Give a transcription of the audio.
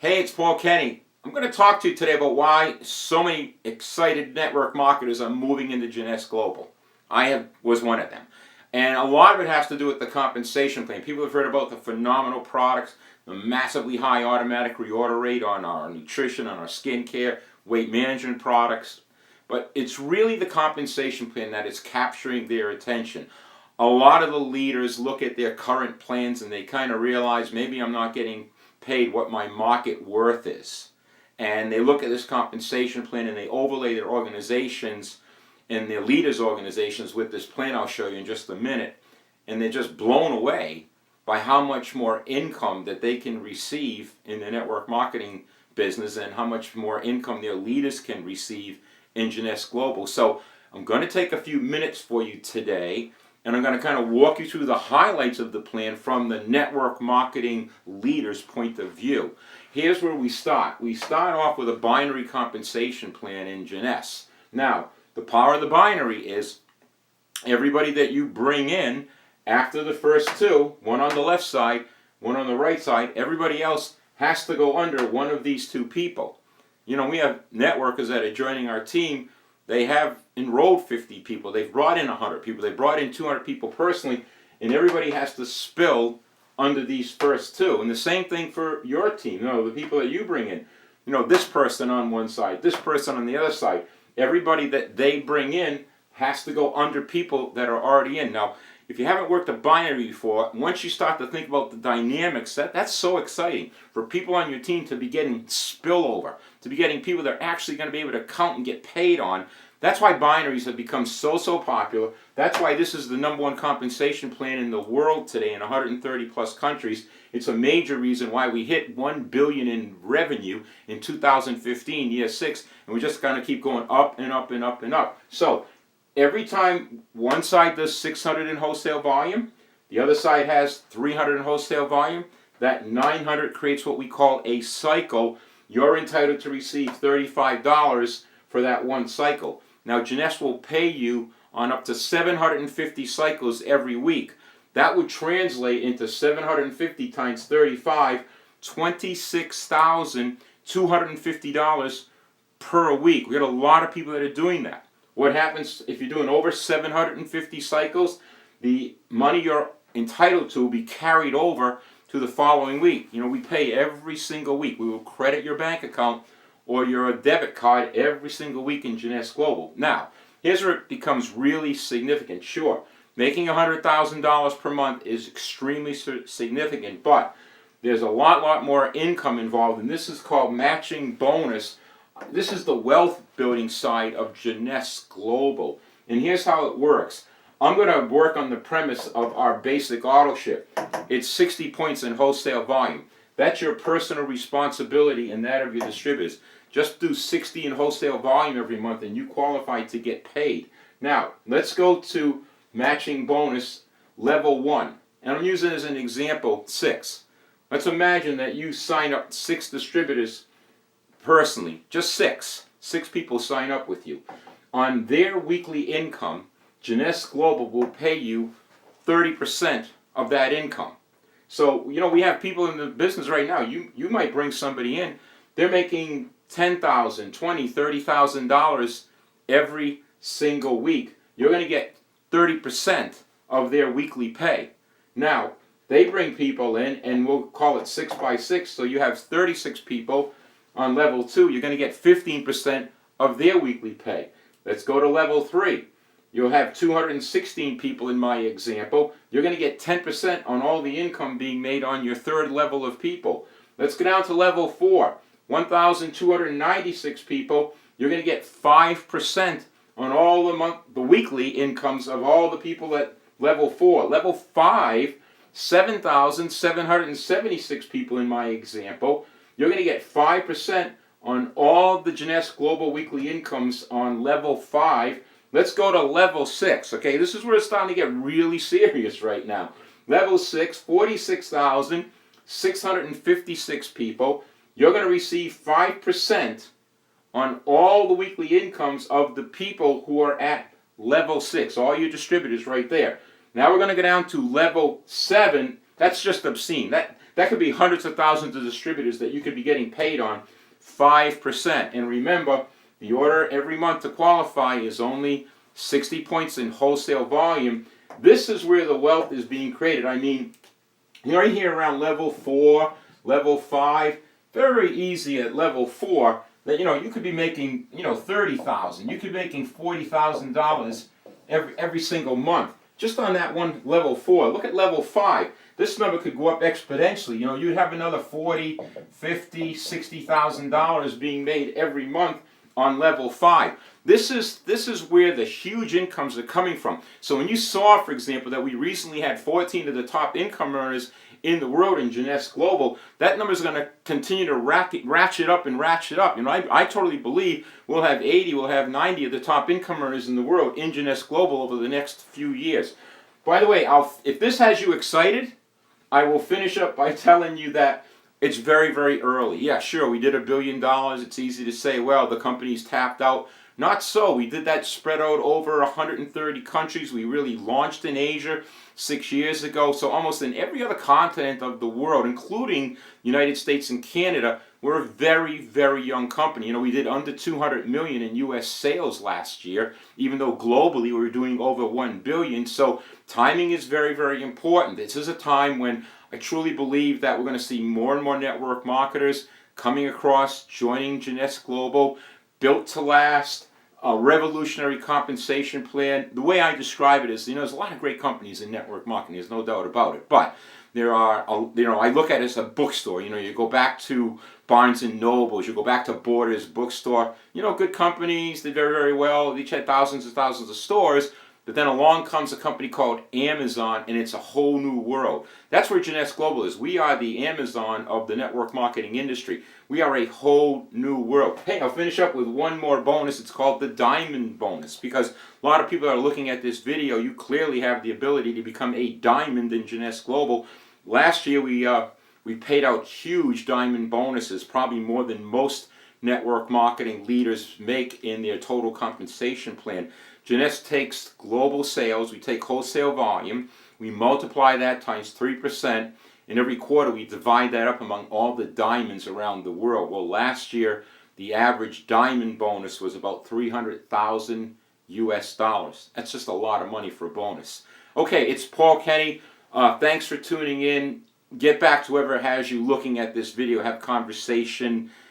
Hey, it's Paul Kenny. I'm going to talk to you today about why so many excited network marketers are moving into Jeunesse Global. Was one of them. And a lot of it has to do with the compensation plan. People have heard about the phenomenal products, the massively high automatic reorder rate on our nutrition, on our skincare, weight management products. But it's really the compensation plan that is capturing their attention. A lot of the leaders look at their current plans and they kind of realize maybe I'm not getting paid what my market worth is. And they look at this compensation plan and they overlay their organizations and their leaders' organizations with this plan I'll show you in just a minute. And they're just blown away by how much more income that they can receive in the network marketing business and how much more income their leaders can receive in Jeunesse Global. So I'm going to take a few minutes for you today, and I'm going to kind of walk you through the highlights of the plan from the network marketing leader's point of view. Here's where we start. We start off with a binary compensation plan in Jeunesse. Now, the power of the binary is everybody that you bring in after the first two, one on the left side, one on the right side, everybody else has to go under one of these two people. You know, we have networkers that are joining our team. They have enrolled 50 people. They've brought in 100 people. They've brought in 200 people personally, and everybody has to spill under these first two. And the same thing for your team. You know, the people that you bring in. You know, this person on one side, this person on the other side. Everybody that they bring in has to go under people that are already in. Now, if you haven't worked a binary before, once you start to think about the dynamics, that's so exciting for people on your team to be getting spillover, to be getting people that are actually going to be able to count and get paid on. That's why binaries have become so popular. That's why this is the #1 compensation plan in the world today in 130 plus countries. It's a major reason why we hit $1 billion in revenue in 2015, year 6, and we're just going to keep going up and up and up and up. So every time one side does 600 in wholesale volume, the other side has 300 in wholesale volume, that 900 creates what we call a cycle. You're entitled to receive $35 for that one cycle. Now, Jeunesse will pay you on up to 750 cycles every week. That would translate into 750 times 35, $26,250 per week. We got a lot of people that are doing that. What happens if you're doing over 750 cycles? The money you're entitled to will be carried over to the following week. You know, we pay every single week. We will credit your bank account or your debit card every single week in Jeunesse Global. Now, here's where it becomes really significant. Sure, making $100,000 per month is extremely significant, but there's a lot more income involved, and this is called matching bonus. This is the wealth building side of Jeunesse Global. And here's how it works. I'm going to work on the premise of our basic auto ship. It's 60 points in wholesale volume. That's your personal responsibility and that of your distributors. Just do 60 in wholesale volume every month and you qualify to get paid. Now, let's go to matching bonus level 1. And I'm using as an example 6. Let's imagine that you sign up 6 distributors personally, just 6 people sign up with you. On their weekly income, Jeunesse Global will pay you 30% of that income. So, you know, we have people in the business right now. You might bring somebody in. They're making $10,000, $20,000, $30,000 every single week. You're going to get 30% of their weekly pay. Now, they bring people in, and we'll call it 6 by 6. So you have 36 people. On level 2, you're going to get 15% of their weekly pay. Let's go to level 3. You'll have 216 people in my example. You're going to get 10% on all the income being made on your third level of people. Let's go down to level 4. 1,296 people. You're going to get 5% on all the weekly incomes of all the people at level 4. Level 5, 7,776 people in my example. You're going to get 5% on all the Jeunesse Global weekly incomes on level 5. Let's go to level 6. Okay, this is where it's starting to get really serious right now. Level 6, 46,656 people. You're going to receive 5% on all the weekly incomes of the people who are at level 6. All your distributors right there. Now we're going to go down to level 7. That's just obscene. That could be hundreds of thousands of distributors that you could be getting paid on 5%. And remember, the order every month to qualify is only 60 points in wholesale volume. This is where the wealth is being created. I mean, right here around level 4, level 5, very easy at level 4 that you could be making 30,000. You could be making $40,000 every single month just on that one level 4. Look at level 5. This number could go up exponentially. You'd have another $40, $50, $60,000 being made every month on level 5. This is where the huge incomes are coming from. So when you saw, for example, that we recently had 14 of the top income earners in the world in Jeunesse Global, that number is going to continue to ratchet up and ratchet up. I totally believe we'll have 80, we'll have 90 of the top income earners in the world in Jeunesse Global over the next few years. By the way, if this has you excited, I will finish up by telling you that it's very, very early. Yeah, sure, we did $1 billion. It's easy to say, well, the company's tapped out. Not so. We did that spread out over 130 countries. We really launched in Asia 6 years ago. So almost in every other continent of the world, including United States and Canada, we're a very, very young company. We did under 200 million in U.S. sales last year, even though globally we were doing over 1 billion. So timing is very, very important. This is a time when I truly believe that we're going to see more and more network marketers coming across, joining Jeunesse Global, built to last, a revolutionary compensation plan. The way I describe it is, there's a lot of great companies in network marketing. There's no doubt about it. But there are, I look at it as a bookstore. You go back to Barnes and Nobles, you go back to Borders bookstore. Good companies, did very, very well. They each had thousands and thousands of stores. But then along comes a company called Amazon, and it's a whole new world. That's where Jeunesse Global is. We are the Amazon of the network marketing industry. We are a whole new world. Hey, I'll finish up with one more bonus. It's called the Diamond Bonus, because a lot of people are looking at this video. You clearly have the ability to become a diamond in Jeunesse Global. Last year, we paid out huge diamond bonuses, probably more than most network marketing leaders make in their total compensation plan. Jeunesse takes global sales, we take wholesale volume, we multiply that times 3%, and every quarter we divide that up among all the diamonds around the world. Well, last year, the average diamond bonus was about 300,000 US dollars. That's just a lot of money for a bonus. Okay, it's Paul Kenny. Thanks for tuning in. Get back to whoever has you looking at this video, have conversation.